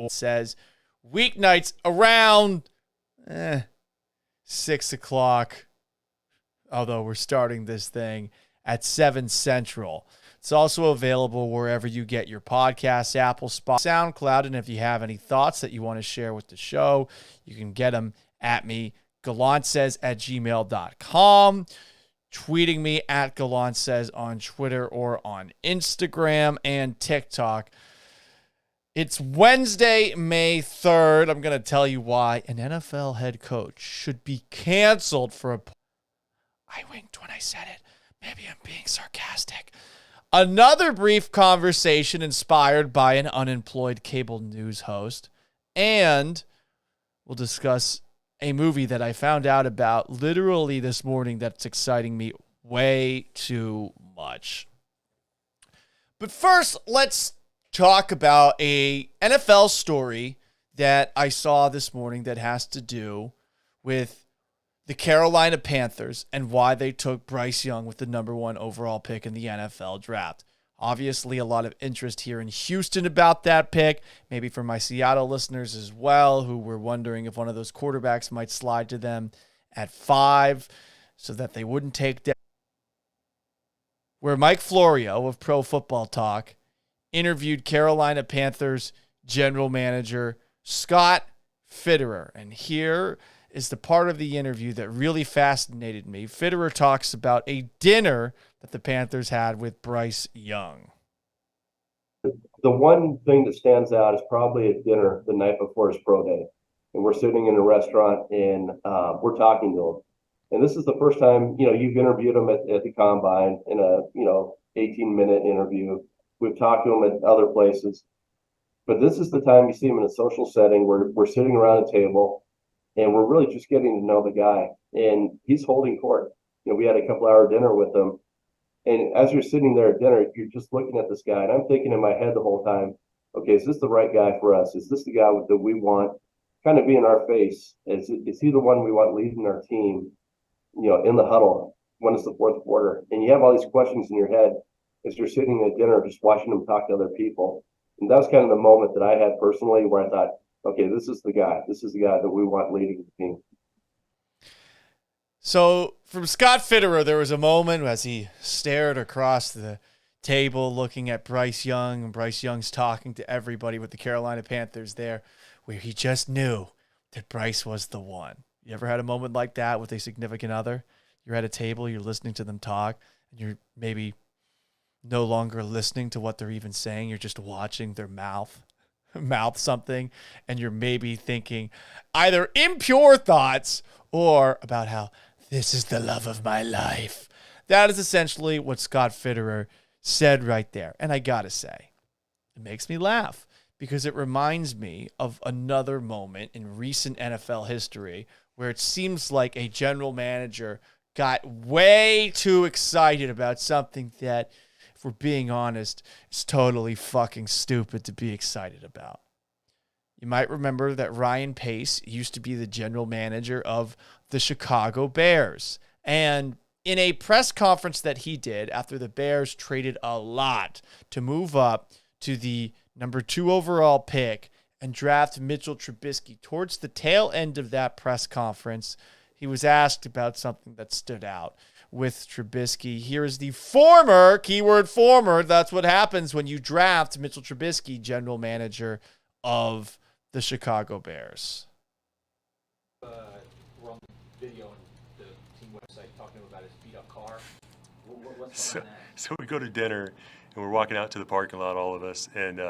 Says weeknights around 6 o'clock, although we're starting this thing at 7 Central. It's also available wherever you get your podcasts, Apple, Spotify, SoundCloud. And if you have any thoughts that you want to share with the show, you can get them at me, gallantsays@gmail.com, tweeting me at Gallant Says on Twitter or on Instagram and TikTok. It's Wednesday, May 3rd. I'm going to tell you why an NFL head coach should be canceled for a... I winked when I said it. Maybe I'm being sarcastic. Another brief conversation inspired by an unemployed cable news host. And we'll discuss a movie that I found out about literally this morning that's exciting me way too much. But first, let's talk about a NFL story that I saw this morning that has to do with the Carolina Panthers and why they took Bryce Young with the number 1 overall pick in the NFL draft. Obviously, a lot of interest here in Houston about that pick, maybe for my Seattle listeners as well, who were wondering if one of those quarterbacks might slide to them at 5 so that they wouldn't take down. Where Mike Florio of Pro Football Talk interviewed Carolina Panthers general manager Scott Fitterer. And here is the part of the interview that really fascinated me. Fitterer talks about a dinner that the Panthers had with Bryce Young. The one thing that stands out is probably a dinner the night before his pro day. And we're sitting in a restaurant and we're talking to him. And this is the first time, you've interviewed him at the Combine in a, 18-minute interview. We've talked to him at other places. But this is the time you see him in a social setting where we're sitting around a table and we're really just getting to know the guy. And he's holding court. We had a couple-hour dinner with him. And as you're sitting there at dinner, you're just looking at this guy. And I'm thinking in my head the whole time, okay, is this the right guy for us? Is this the guy that we want kind of be in our face? Is he the one we want leading our team, in the huddle when it's the fourth quarter? And you have all these questions in your head as you're sitting at dinner, just watching him talk to other people. And that was kind of the moment that I had personally where I thought, okay, this is the guy. This is the guy that we want leading the team. So from Scott Fitterer, there was a moment as he stared across the table looking at Bryce Young, and Bryce Young's talking to everybody with the Carolina Panthers there, where he just knew that Bryce was the one. You ever had a moment like that with a significant other? You're at a table, you're listening to them talk, and you're maybe no longer listening to what they're even saying. You're just watching their mouth something, and you're maybe thinking either impure thoughts or about how this is the love of my life. That is essentially what Scott Fitterer said right there. And I gotta say, it makes me laugh because it reminds me of another moment in recent NFL history where it seems like a general manager got way too excited about something that, if we're being honest, is totally fucking stupid to be excited about. You might remember that Ryan Pace used to be the general manager of the Chicago Bears. And in a press conference that he did after the Bears traded a lot to move up to the number 2 overall pick and draft Mitchell Trubisky, towards the tail end of that press conference, he was asked about something that stood out with Trubisky. Here is the former, keyword former, that's what happens when you draft Mitchell Trubisky, general manager of the Chicago Bears. We're on video on the team website talking about his beat up car. So we go to dinner and we're walking out to the parking lot, all of us, and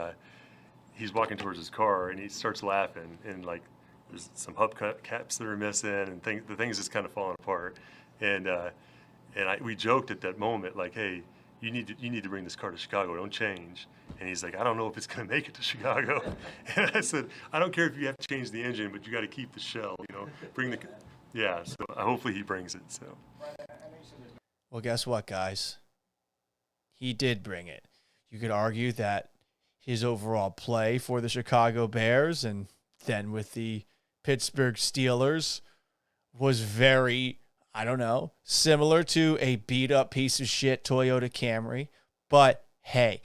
he's walking towards his car and he starts laughing, and like there's some hubcaps that are missing and the thing's just kind of falling apart. And we joked at that moment, like, hey, you need to bring this car to Chicago. Don't change. And he's like, I don't know if it's going to make it to Chicago. And I said, I don't care if you have to change the engine, but you got to keep the shell. Bring the. Yeah. So hopefully he brings it. So. Well, guess what, guys? He did bring it. You could argue that his overall play for the Chicago Bears and then with the Pittsburgh Steelers was very, I don't know, similar to a beat-up piece of shit Toyota Camry. But, hey,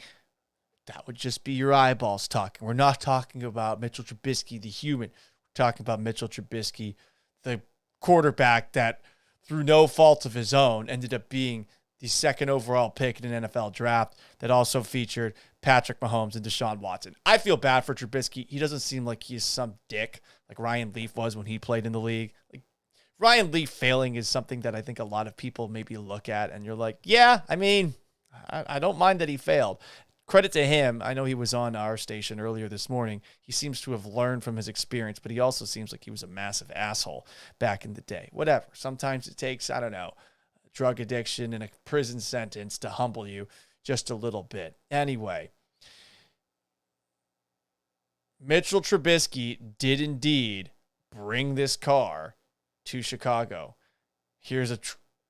that would just be your eyeballs talking. We're not talking about Mitchell Trubisky, the human. We're talking about Mitchell Trubisky, the quarterback that, through no fault of his own, ended up being the second overall pick in an NFL draft that also featured Patrick Mahomes and Deshaun Watson. I feel bad for Trubisky. He doesn't seem like he's some dick like Ryan Leaf was when he played in the league. Like, Ryan Leaf failing is something that I think a lot of people maybe look at and you're like, yeah, I mean, I don't mind that he failed. Credit to him. I know he was on our station earlier this morning. He seems to have learned from his experience, but he also seems like he was a massive asshole back in the day. Whatever. Sometimes it takes, I don't know, drug addiction and a prison sentence to humble you just a little bit. Anyway, Mitchell Trubisky did indeed bring this car to Chicago. Here's a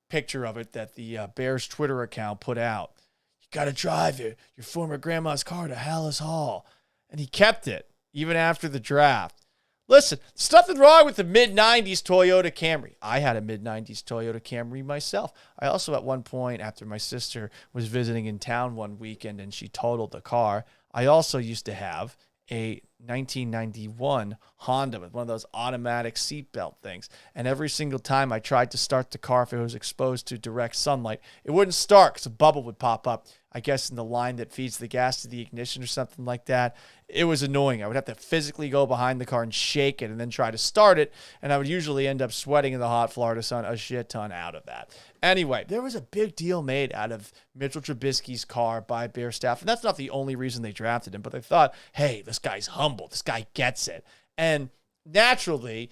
picture of it that the Bears Twitter account put out. You got to drive your former grandma's car to Hallis Hall. And he kept it even after the draft. Listen, there's nothing wrong with the mid-90s Toyota Camry. I had a mid-90s Toyota Camry myself. I also, at one point, after my sister was visiting in town one weekend and she totaled the car, I also used to have a 1991 Honda with one of those automatic seatbelt things. And every single time I tried to start the car, if it was exposed to direct sunlight, it wouldn't start because a bubble would pop up, I guess, in the line that feeds the gas to the ignition or something like that. It was annoying. I would have to physically go behind the car and shake it and then try to start it. And I would usually end up sweating in the hot Florida sun a shit ton out of that. Anyway, there was a big deal made out of Mitchell Trubisky's car by Bear staff. And that's not the only reason they drafted him, but they thought, hey, this guy's humble. This guy gets it. And naturally,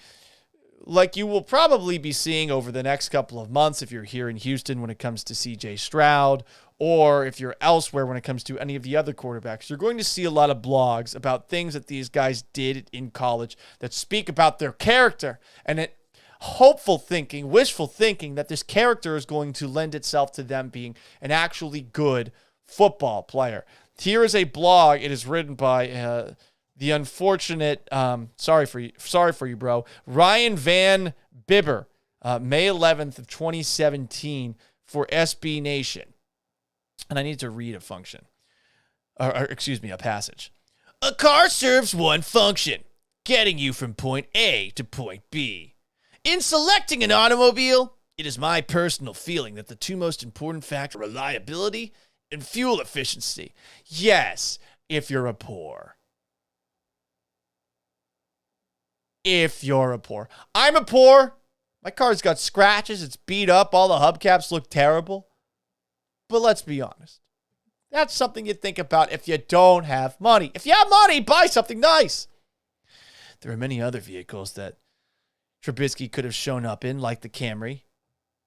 like you will probably be seeing over the next couple of months if you're here in Houston when it comes to CJ Stroud, or if you're elsewhere when it comes to any of the other quarterbacks, you're going to see a lot of blogs about things that these guys did in college that speak about their character and it hopeful thinking, wishful thinking that this character is going to lend itself to them being an actually good football player. Here is a blog. It is written by the unfortunate, sorry for you, bro, Ryan Van Bibber, May 11th of 2017 for SB Nation. And I need to read a passage. A car serves one function, getting you from point A to point B. In selecting an automobile, it is my personal feeling that the two most important factors are reliability and fuel efficiency. Yes, if you're a poor. If you're a poor. I'm a poor. My car's got scratches. It's beat up. All the hubcaps look terrible. But let's be honest. That's something you think about if you don't have money. If you have money, buy something nice. There are many other vehicles that Trubisky could have shown up in, like the Camry,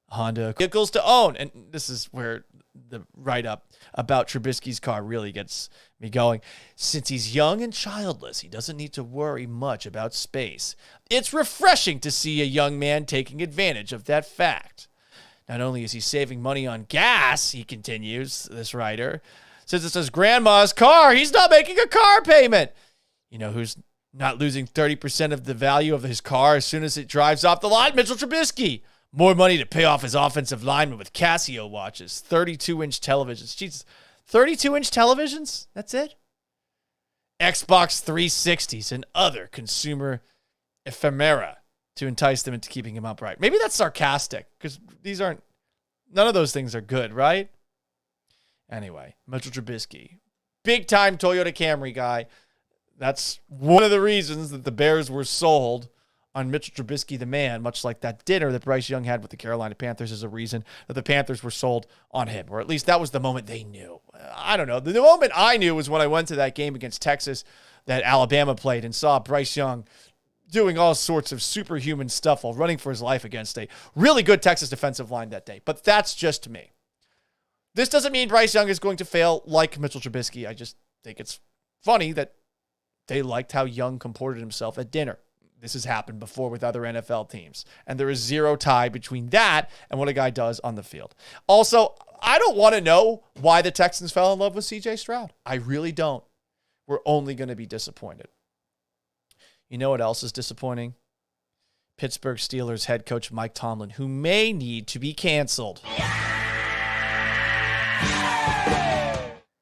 Honda vehicles to own. And this is where the write-up about Trubisky's car really gets me going. Since he's young and childless, he doesn't need to worry much about space. It's refreshing to see a young man taking advantage of that fact. Not only is he saving money on gas, he continues, this writer, since it's his grandma's car, he's not making a car payment. You know who's not losing 30% of the value of his car as soon as it drives off the lot? Mitchell Trubisky. More money to pay off his offensive lineman with Casio watches, 32-inch televisions. Jesus, 32-inch televisions? That's it? Xbox 360s and other consumer ephemera to entice them into keeping him upright. Maybe that's sarcastic because none of those things are good, right? Anyway, Mitchell Trubisky, big-time Toyota Camry guy. That's one of the reasons that the Bears were sold on Mitchell Trubisky, the man, much like that dinner that Bryce Young had with the Carolina Panthers is a reason that the Panthers were sold on him, or at least that was the moment they knew. I don't know. The moment I knew was when I went to that game against Texas that Alabama played and saw Bryce Young doing all sorts of superhuman stuff while running for his life against a really good Texas defensive line that day. But that's just me. This doesn't mean Bryce Young is going to fail like Mitchell Trubisky. I just think it's funny that they liked how Young comported himself at dinner. This has happened before with other NFL teams. And there is zero tie between that and what a guy does on the field. Also, I don't want to know why the Texans fell in love with CJ Stroud. I really don't. We're only going to be disappointed. You know what else is disappointing? Pittsburgh Steelers head coach Mike Tomlin, who may need to be canceled.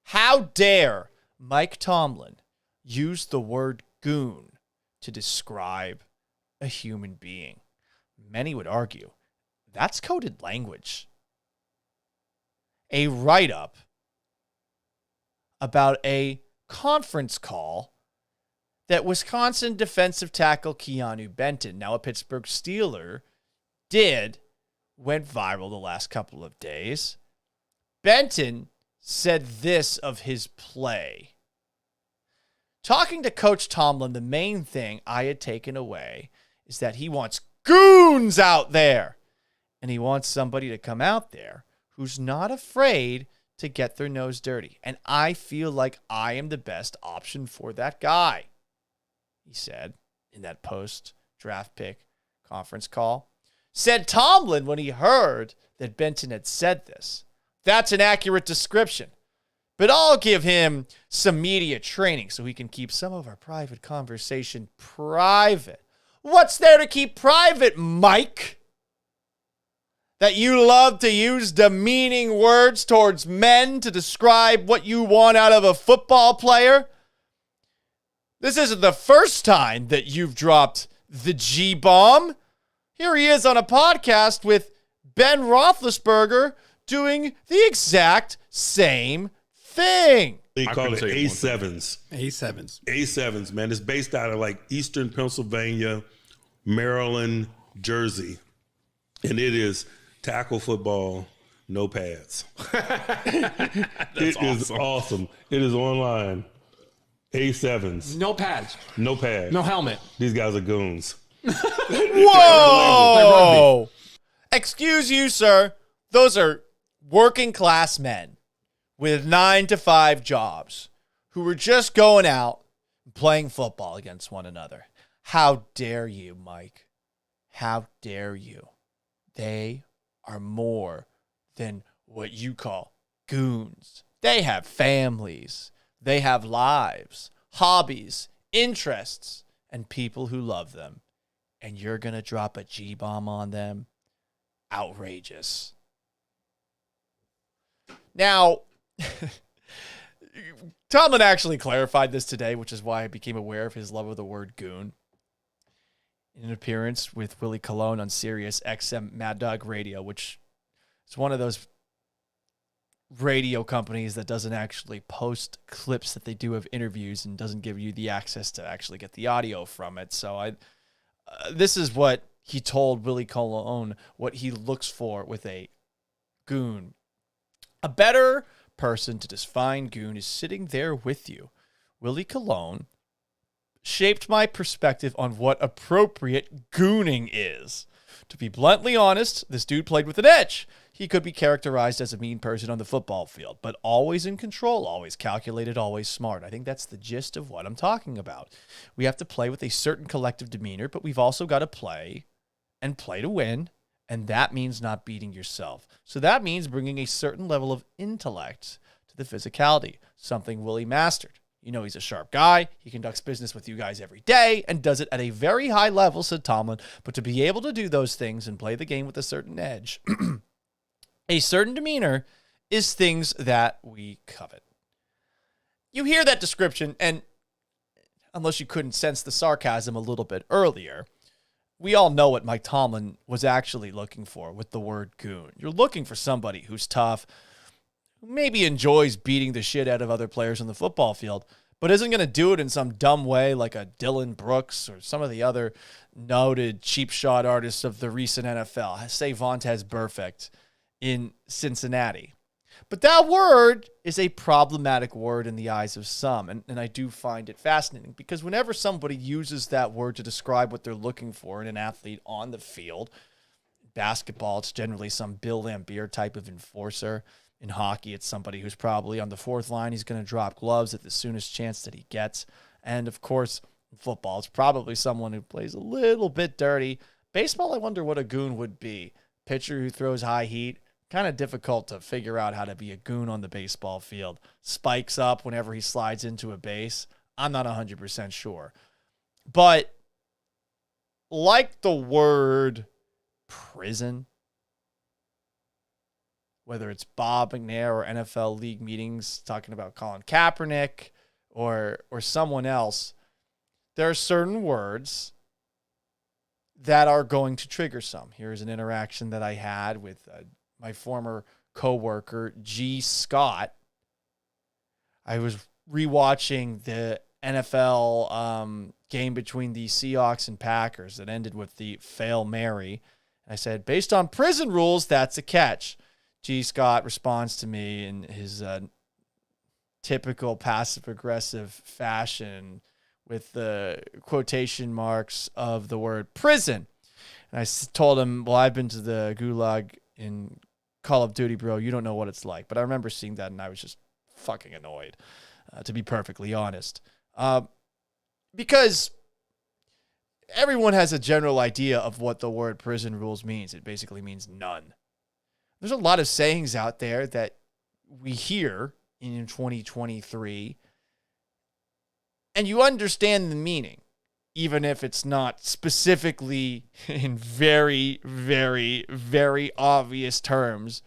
How dare Mike Tomlin used the word goon to describe a human being. Many would argue that's coded language. A write-up about a conference call that Wisconsin defensive tackle Keanu Benton, now a Pittsburgh Steeler, went viral the last couple of days. Benton said this of his play. Talking to Coach Tomlin, the main thing I had taken away is that he wants goons out there. And he wants somebody to come out there who's not afraid to get their nose dirty. And I feel like I am the best option for that guy, he said in that post-draft pick conference call. Said Tomlin when he heard that Benton had said this. That's an accurate description. But I'll give him some media training so he can keep some of our private conversation private. What's there to keep private, Mike? That you love to use demeaning words towards men to describe what you want out of a football player? This isn't the first time that you've dropped the G-bomb. Here he is on a podcast with Ben Roethlisberger doing the exact same thing. They call it A7s. A7s. A7s, man. It's based out of like Eastern Pennsylvania, Maryland, Jersey. And it is tackle football, no pads. It is awesome. It is online. A7s. No pads. No pads. No helmet. These guys are goons. Whoa! Excuse you, sir. Those are working class men with 9-to-5 jobs who were just going out and playing football against one another. How dare you, Mike? How dare you? They are more than what you call goons. They have families. They have lives, hobbies, interests, and people who love them. And you're going to drop a G-bomb on them? Outrageous. Now, Tomlin actually clarified this today, which is why I became aware of his love of the word goon. In an appearance with Willie Colon on Sirius XM Mad Dog Radio, which is one of those radio companies that doesn't actually post clips that they do of interviews and doesn't give you the access to actually get the audio from it. So this is what he told Willie Colon, what he looks for with a goon. A better person to define goon is sitting there with you. Willie Colon shaped my perspective on what appropriate gooning is. To be bluntly honest, this dude played with an edge. He could be characterized as a mean person on the football field, but always in control, always calculated, always smart. I think that's the gist of what I'm talking about. We have to play with a certain collective demeanor, but we've also got to play and play to win, and that means not beating yourself. So that means bringing a certain level of intellect to the physicality, something Willie mastered. You know he's a sharp guy. He conducts business with you guys every day and does it at a very high level, said Tomlin. But to be able to do those things and play the game with a certain edge, a certain demeanor, is things that we covet. You hear that description, and unless you couldn't sense the sarcasm a little bit earlier, we all know what Mike Tomlin was actually looking for with the word goon. You're looking for somebody who's tough, maybe enjoys beating the shit out of other players on the football field, but isn't going to do it in some dumb way like a Dylan Brooks or some of the other noted cheap shot artists of the recent NFL. Say Vontaze Burfict in Cincinnati. But that word is a problematic word in the eyes of some, and I do find it fascinating because whenever somebody uses that word to describe what they're looking for in an athlete on the field, basketball, it's generally some Bill Laimbeer type of enforcer. In hockey, it's somebody who's probably on the fourth line. He's going to drop gloves at the soonest chance that he gets. And, of course, in football, it's probably someone who plays a little bit dirty. Baseball, I wonder what a goon would be. Pitcher who throws high heat. Kind of difficult to figure out how to be a goon on the baseball field. Spikes up whenever he slides into a base. I'm not 100% sure. But like the word prison, whether it's Bob McNair or NFL league meetings talking about Colin Kaepernick, or someone else, there are certain words that are going to trigger some. Here's an interaction that I had with my former coworker, G. Scott. I was rewatching the NFL game between the Seahawks and Packers that ended with the Fail Mary. I said, based on prison rules, that's a catch. G. Scott responds to me in his typical passive-aggressive fashion with the quotation marks of the word prison. And I told him, well, I've been to the gulag in Call of Duty, bro. You don't know what it's like. But I remember seeing that, and I was just fucking annoyed, to be perfectly honest. Because everyone has a general idea of what the word prison rules means. It basically means none. There's a lot of sayings out there that we hear in 2023, and you understand the meaning, even if it's not specifically in very, very, very obvious terms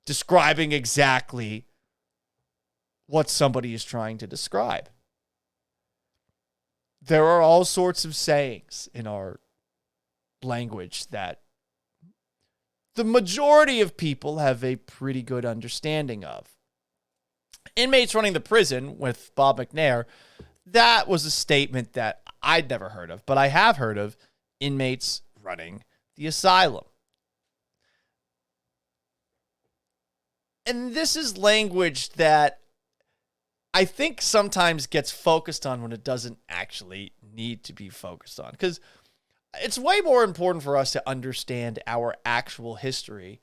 describing exactly what somebody is trying to describe. There are all sorts of sayings in our language that the majority of people have a pretty good understanding of. Inmates running the prison with Bob McNair, that was a statement that I'd never heard of, but I have heard of inmates running the asylum. And this is language that I think sometimes gets focused on when it doesn't actually need to be focused on. Because it's way more important for us to understand our actual history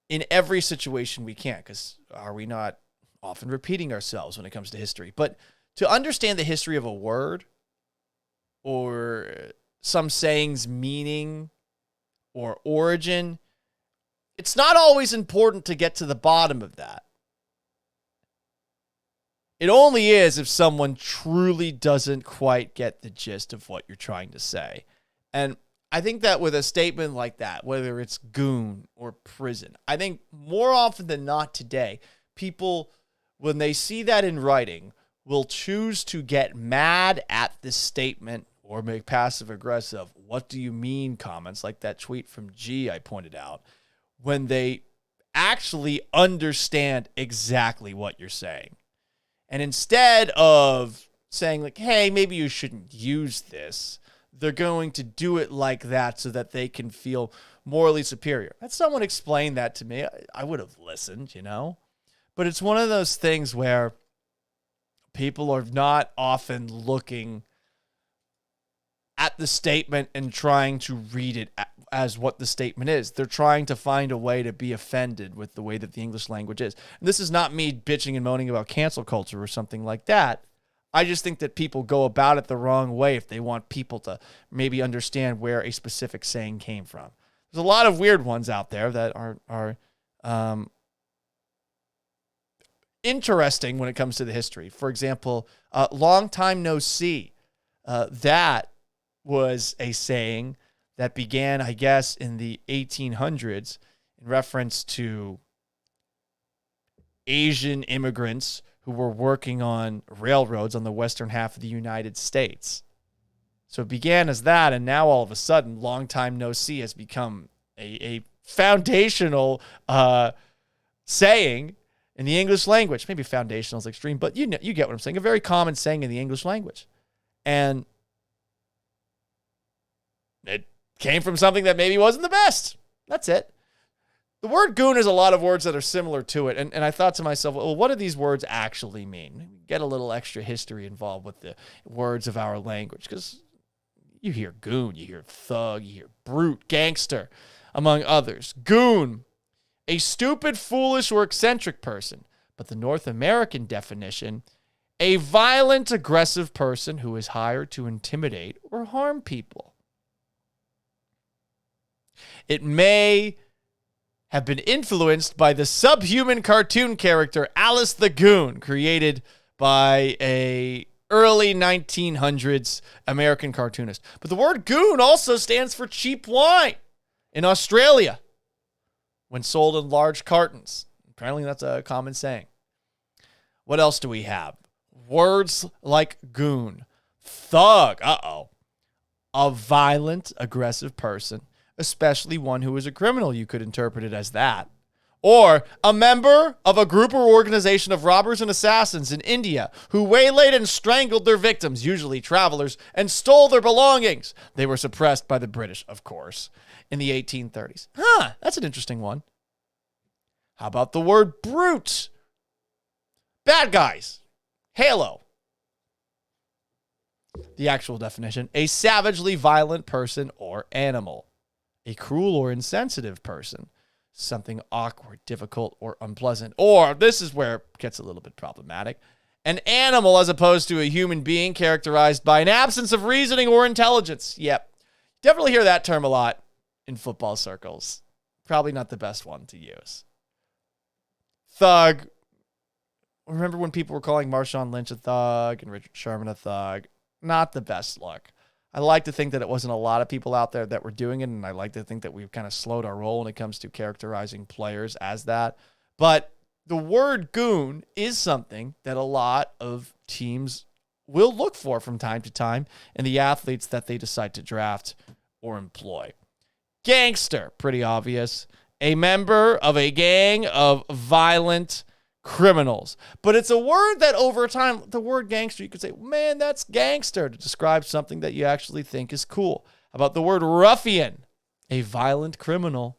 in every situation we can. Because are we not often repeating ourselves when it comes to history? But to understand the history of a word or some saying's meaning or origin, it's not always important to get to the bottom of that. It only is if someone truly doesn't quite get the gist of what you're trying to say. And I think that with a statement like that, whether it's goon or prison, I think more often than not today, people, when they see that in writing, will choose to get mad at this statement or make passive-aggressive, what do you mean comments like that tweet from G I pointed out, when they actually understand exactly what you're saying. And instead of saying like, hey, maybe you shouldn't use this, they're going to do it like that so that they can feel morally superior. Had someone explained that to me, I would have listened, you know? But it's one of those things where people are not often looking at the statement and trying to read it as what the statement is. They're trying to find a way to be offended with the way that the English language is. And this is not me bitching and moaning about cancel culture or something like that. I just think that people go about it the wrong way if they want people to maybe understand where a specific saying came from. There's a lot of weird ones out there that are interesting when it comes to the history. For example, long time no see. That was a saying that began, I guess, in the 1800s in reference to Asian immigrants who were working on railroads on the western half of the United States. So it began as that, and now all of a sudden, long time no see has become a foundational saying in the English language. Maybe foundational is extreme, but you get what I'm saying. A very common saying in the English language. And it came from something that maybe wasn't the best. That's it. The word goon is a lot of words that are similar to it. And I thought to myself, well, what do these words actually mean? Get a little extra history involved with the words of our language. Because you hear goon, you hear thug, you hear brute, gangster, among others. Goon, a stupid, foolish, or eccentric person. But the North American definition, a violent, aggressive person who is hired to intimidate or harm people. It may have been influenced by the subhuman cartoon character Alice the Goon, created by a early 1900s American cartoonist. But the word goon also stands for cheap wine in Australia when sold in large cartons. Apparently that's a common saying. What else do we have? Words like goon, thug, a violent, aggressive person, especially one who is a criminal. You could interpret it as that. Or a member of a group or organization of robbers and assassins in India who waylaid and strangled their victims, usually travelers, and stole their belongings. They were suppressed by the British, of course, in the 1830s. That's an interesting one. How about the word brute? Bad guys. Halo. The actual definition, a savagely violent person or animal. A cruel or insensitive person. Something awkward, difficult, or unpleasant. Or, this is where it gets a little bit problematic, an animal as opposed to a human being characterized by an absence of reasoning or intelligence. Yep. Definitely hear that term a lot in football circles. Probably not the best one to use. Thug. Remember when people were calling Marshawn Lynch a thug and Richard Sherman a thug? Not the best look. I like to think that it wasn't a lot of people out there that were doing it, and I like to think that we've kind of slowed our roll when it comes to characterizing players as that. But the word goon is something that a lot of teams will look for from time to time in the athletes that they decide to draft or employ. Gangster, pretty obvious. A member of a gang of violent criminals. But it's a word that over time, the word gangster, you could say, man, that's gangster, to describe something that you actually think is cool. How about the word ruffian? A violent criminal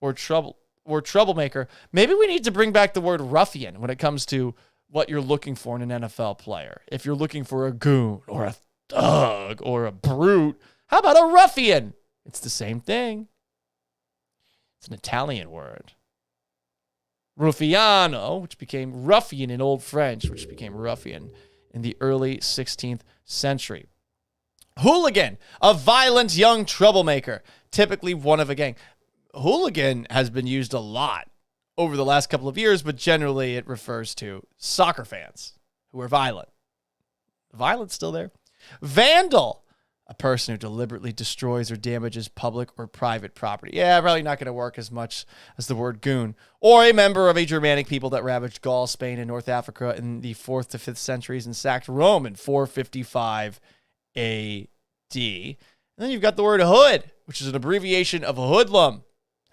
or troublemaker. Maybe we need to bring back the word ruffian when it comes to what you're looking for in an NFL player. If you're looking for a goon or a thug or a brute, how about a ruffian? It's the same thing. It's an Italian word. Ruffiano, which became ruffian in Old French, which became ruffian in the early 16th century. Hooligan, a violent young troublemaker, typically one of a gang. Hooligan has been used a lot over the last couple of years, but generally it refers to soccer fans who are violent. Violence still there. Vandal, a person who deliberately destroys or damages public or private property. Yeah, probably not going to work as much as the word goon. Or a member of a Germanic people that ravaged Gaul, Spain, and North Africa in the 4th to 5th centuries and sacked Rome in 455 AD. And then you've got the word hood, which is an abbreviation of hoodlum,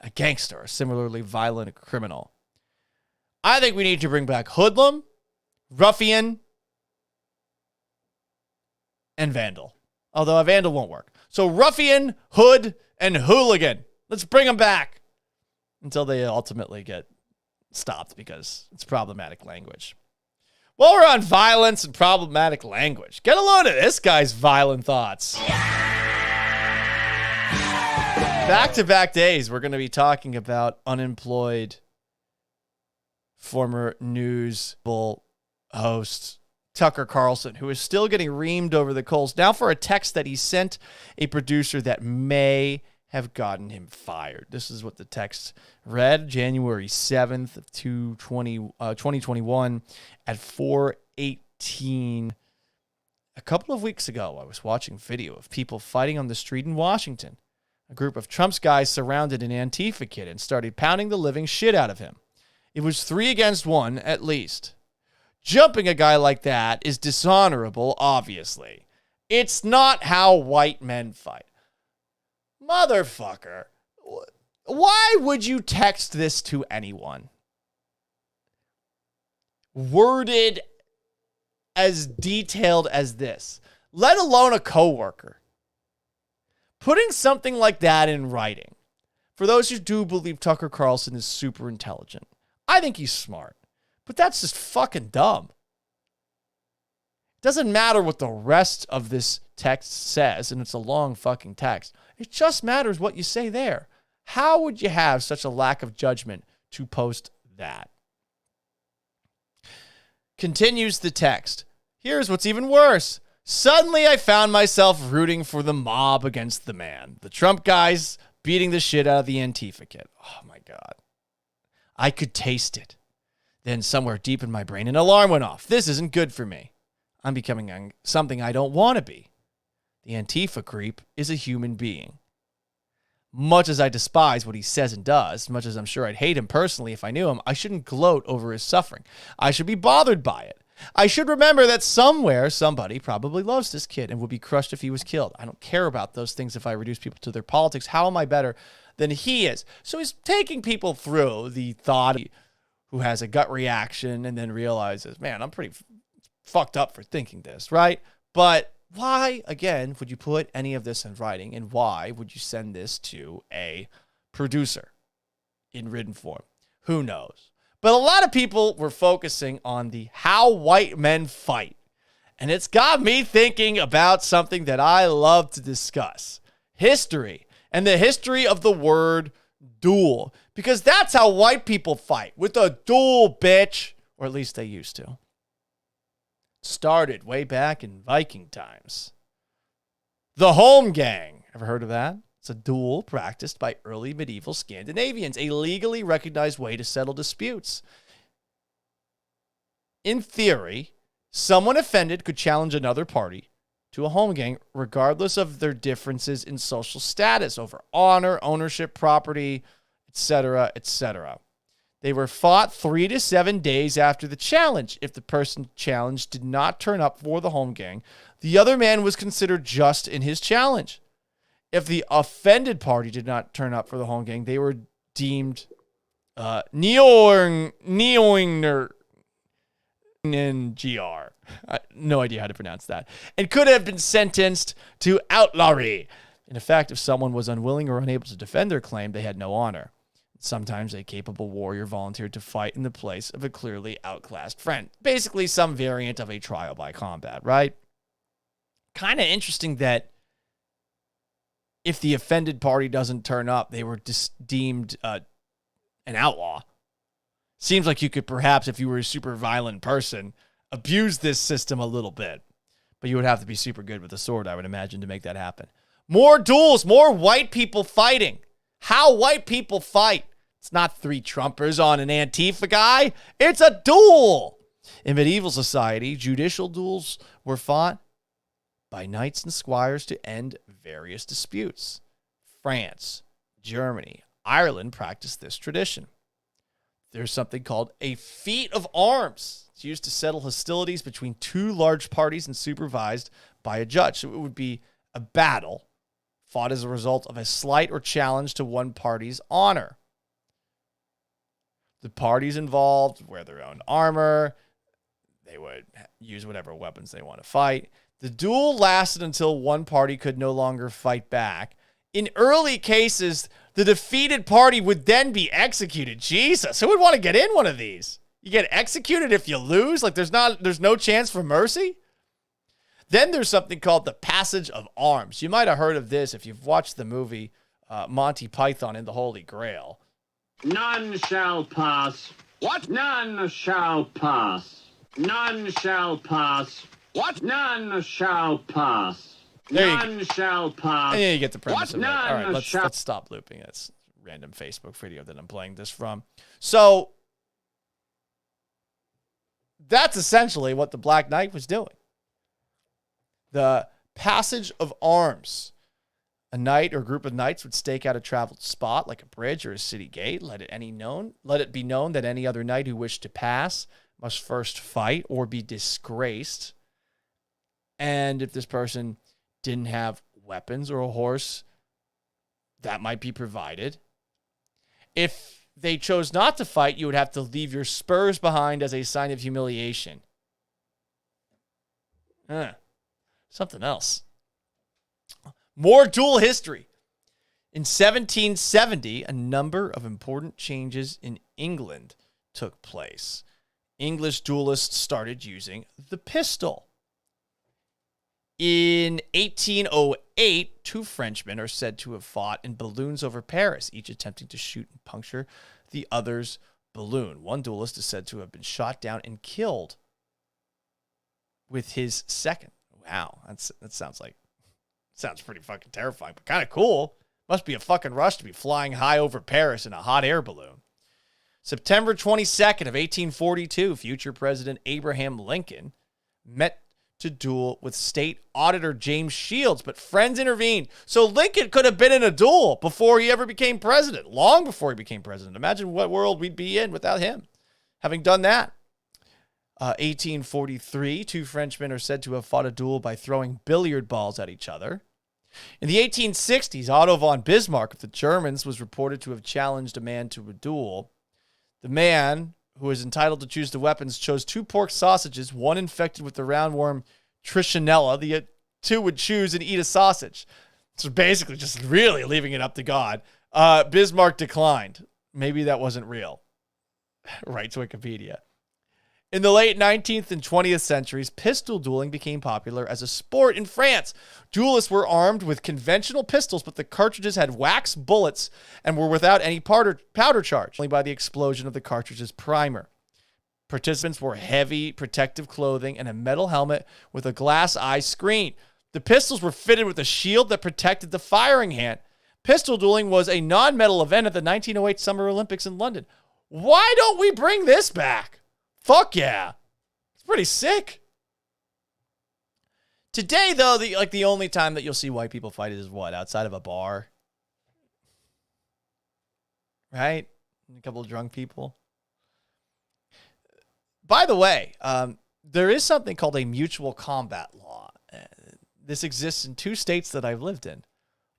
a gangster, a similarly violent criminal. I think we need to bring back hoodlum, ruffian, and vandal. Although a vandal won't work. So ruffian, hood, and hooligan. Let's bring them back until they ultimately get stopped because it's problematic language. While we're on violence and problematic language, get a load of this guy's violent thoughts. Back-to-back days, we're going to be talking about unemployed former news bull host Tucker Carlson, who is still getting reamed over the coals now for a text that he sent a producer that may have gotten him fired. This is what the text read, January 7th of 2021 at 4:18. A couple of weeks ago, I was watching video of people fighting on the street in Washington. A group of Trump's guys surrounded an Antifa kid and started pounding the living shit out of him. It was 3 against 1 at least. Jumping a guy like that is dishonorable, obviously. It's not how white men fight. Motherfucker. Why would you text this to anyone? Worded as detailed as this, let alone a coworker. Putting something like that in writing, for those who do believe Tucker Carlson is super intelligent, I think he's smart. But that's just fucking dumb. Doesn't matter what the rest of this text says, and it's a long fucking text. It just matters what you say there. How would you have such a lack of judgment to post that? Continues the text. Here's what's even worse. Suddenly I found myself rooting for the mob against the man. The Trump guys beating the shit out of the Antifa kid. Oh my God. I could taste it. Then somewhere deep in my brain, an alarm went off. This isn't good for me. I'm becoming something I don't want to be. The Antifa creep is a human being. Much as I despise what he says and does, much as I'm sure I'd hate him personally if I knew him, I shouldn't gloat over his suffering. I should be bothered by it. I should remember that somewhere somebody probably loves this kid and would be crushed if he was killed. I don't care about those things if I reduce people to their politics. How am I better than he is? So he's taking people through the thought who has a gut reaction and then realizes, man, I'm pretty fucked up for thinking this, right? But why, again, would you put any of this in writing, and why would you send this to a producer in written form? Who knows? But a lot of people were focusing on the how white men fight. And it's got me thinking about something that I love to discuss. History, and the history of the word duel. Because that's how white people fight, with a duel, bitch. Or at least they used to. Started way back in Viking times. The home gang. Ever heard of that? It's a duel practiced by early medieval Scandinavians, a legally recognized way to settle disputes. In theory, someone offended could challenge another party to a home gang, regardless of their differences in social status over honor, ownership, property, etc., etc. They were fought 3 to 7 days after the challenge. If the person challenged did not turn up for the home gang, the other man was considered just in his challenge. If the offended party did not turn up for the home gang, they were deemed neoingner. NGR. No idea how to pronounce that. And could have been sentenced to outlawry. In effect, if someone was unwilling or unable to defend their claim, they had no honor. Sometimes a capable warrior volunteered to fight in the place of a clearly outclassed friend. Basically, some variant of a trial by combat, right? Kind of interesting that if the offended party doesn't turn up, they were deemed an outlaw. Seems like you could perhaps, if you were a super violent person, abuse this system a little bit. But you would have to be super good with a sword, I would imagine, to make that happen. More duels, more white people fighting. How white people fight. It's not 3 Trumpers on an Antifa guy. It's a duel. In medieval society, judicial duels were fought by knights and squires to end various disputes. France, Germany, Ireland practiced this tradition. There's something called a feat of arms. It's used to settle hostilities between 2 large parties and supervised by a judge. So it would be a battle fought as a result of a slight or challenge to one party's honor. The parties involved wear their own armor. They would use whatever weapons they want to fight. The duel lasted until one party could no longer fight back. In early cases, the defeated party would then be executed. Jesus, who would want to get in one of these? You get executed if you lose? Like there's no chance for mercy? Then there's something called the passage of arms. You might have heard of this if you've watched the movie Monty Python and the Holy Grail. None shall pass. What? None shall pass. None shall pass. What? None shall pass. None shall pass. And yeah, you get the premise of it. None All right, let's shall... stop looping. It's a random Facebook video that I'm playing this from. So that's essentially what the Black Knight was doing. The passage of arms. A knight or group of knights would stake out a traveled spot like a bridge or a city gate. Let it be known that any other knight who wished to pass must first fight or be disgraced. And if this person didn't have weapons or a horse, that might be provided. If they chose not to fight, you would have to leave your spurs behind as a sign of humiliation. Something else. More duel history. In 1770, a number of important changes in England took place. English duelists started using the pistol. In 1808, 2 Frenchmen are said to have fought in balloons over Paris, each attempting to shoot and puncture the other's balloon. One duelist is said to have been shot down and killed with his second. Wow, that sounds pretty fucking terrifying, but kind of cool. Must be a fucking rush to be flying high over Paris in a hot air balloon. September 22nd of 1842, future President Abraham Lincoln met to duel with state auditor James Shields, but friends intervened. So Lincoln could have been in a duel before he ever became president, long before he became president. Imagine what world we'd be in without him having done that. 1843, two Frenchmen are said to have fought a duel by throwing billiard balls at each other. In the 1860s, Otto von Bismarck of the Germans was reported to have challenged a man to a duel. The man, who was entitled to choose the weapons, chose 2 pork sausages, one infected with the roundworm Trichinella. The 2 would choose and eat a sausage. So basically just really leaving it up to God. Bismarck declined. Maybe that wasn't real. Right to Wikipedia. In the late 19th and 20th centuries, pistol dueling became popular as a sport in France. Duelists were armed with conventional pistols, but the cartridges had wax bullets and were without any powder charge, only by the explosion of the cartridge's primer. Participants wore heavy protective clothing and a metal helmet with a glass eye screen. The pistols were fitted with a shield that protected the firing hand. Pistol dueling was a non-medal event at the 1908 Summer Olympics in London. Why don't we bring this back? Fuck yeah. It's pretty sick. Today, though, the only time that you'll see white people fight is what? Outside of a bar? Right? A couple of drunk people. By the way, there is something called a mutual combat law. This exists in 2 states that I've lived in.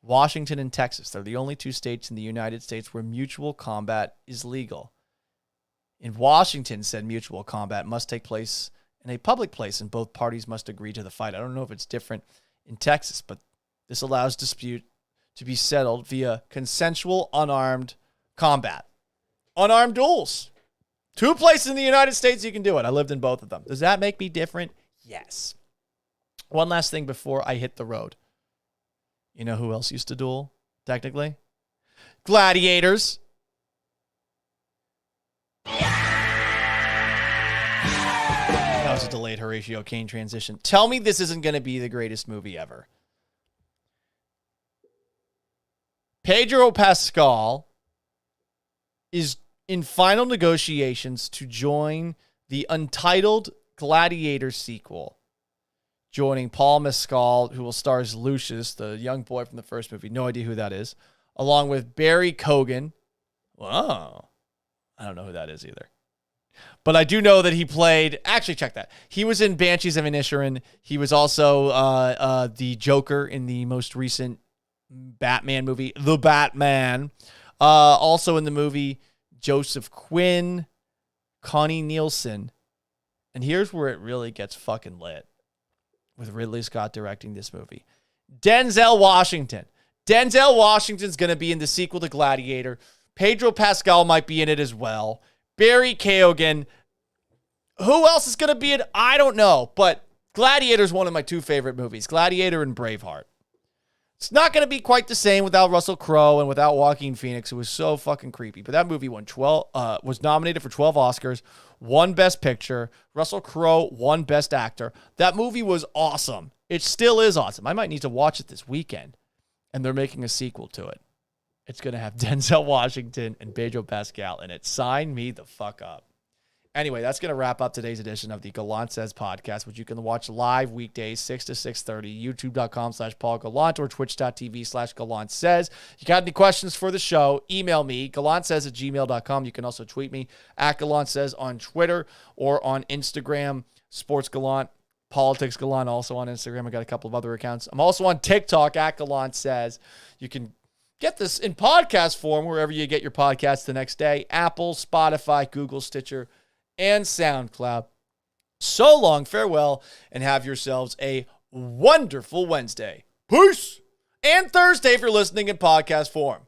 Washington and Texas. They're the only 2 states in the United States where mutual combat is legal. In Washington, said mutual combat must take place in a public place and both parties must agree to the fight. I don't know if it's different in Texas, but this allows dispute to be settled via consensual unarmed combat. Unarmed duels. 2 places in the United States you can do it. I lived in both of them. Does that make me different? Yes. One last thing before I hit the road. You know who else used to duel, technically? Gladiators. That was a delayed Horatio Kane transition. Tell me this isn't going to be the greatest movie ever. Pedro Pascal is in final negotiations to join the untitled Gladiator sequel, joining Paul Mescal, who will star as Lucius, the young boy from the first movie. No idea who that is. Along with Barry Keoghan. Wow. I don't know who that is either. But I do know that he played... Actually, check that. He was in Banshees of Inisherin. He was also the Joker in the most recent Batman movie, The Batman. Also in the movie, Joseph Quinn, Connie Nielsen. And here's where it really gets fucking lit with Ridley Scott directing this movie. Denzel Washington. Denzel Washington's going to be in the sequel to Gladiator. Pedro Pascal might be in it as well. Barry Keoghan. Who else is going to be in it? I don't know. But Gladiator is one of my 2 favorite movies. Gladiator and Braveheart. It's not going to be quite the same without Russell Crowe and without Joaquin Phoenix, who was so fucking creepy. But that movie was nominated for 12 Oscars, won Best Picture. Russell Crowe won Best Actor. That movie was awesome. It still is awesome. I might need to watch it this weekend. And they're making a sequel to it. It's going to have Denzel Washington and Pedro Pascal in it. Sign me the fuck up. Anyway, that's going to wrap up today's edition of the Gallant Says podcast, which you can watch live weekdays, 6 to 6:30, youtube.com/Paul Gallant or twitch.tv/Gallant Says. You got any questions for the show, email me, gallantsays@gmail.com. You can also tweet me at Gallant Says on Twitter or on Instagram, Sports Gallant, Politics Gallant, also on Instagram. I got a couple of other accounts. I'm also on TikTok at Gallant Says. You can get this in podcast form wherever you get your podcasts the next day. Apple, Spotify, Google, Stitcher, and SoundCloud. So long, farewell, and have yourselves a wonderful Wednesday. Peace! And Thursday if you're listening in podcast form.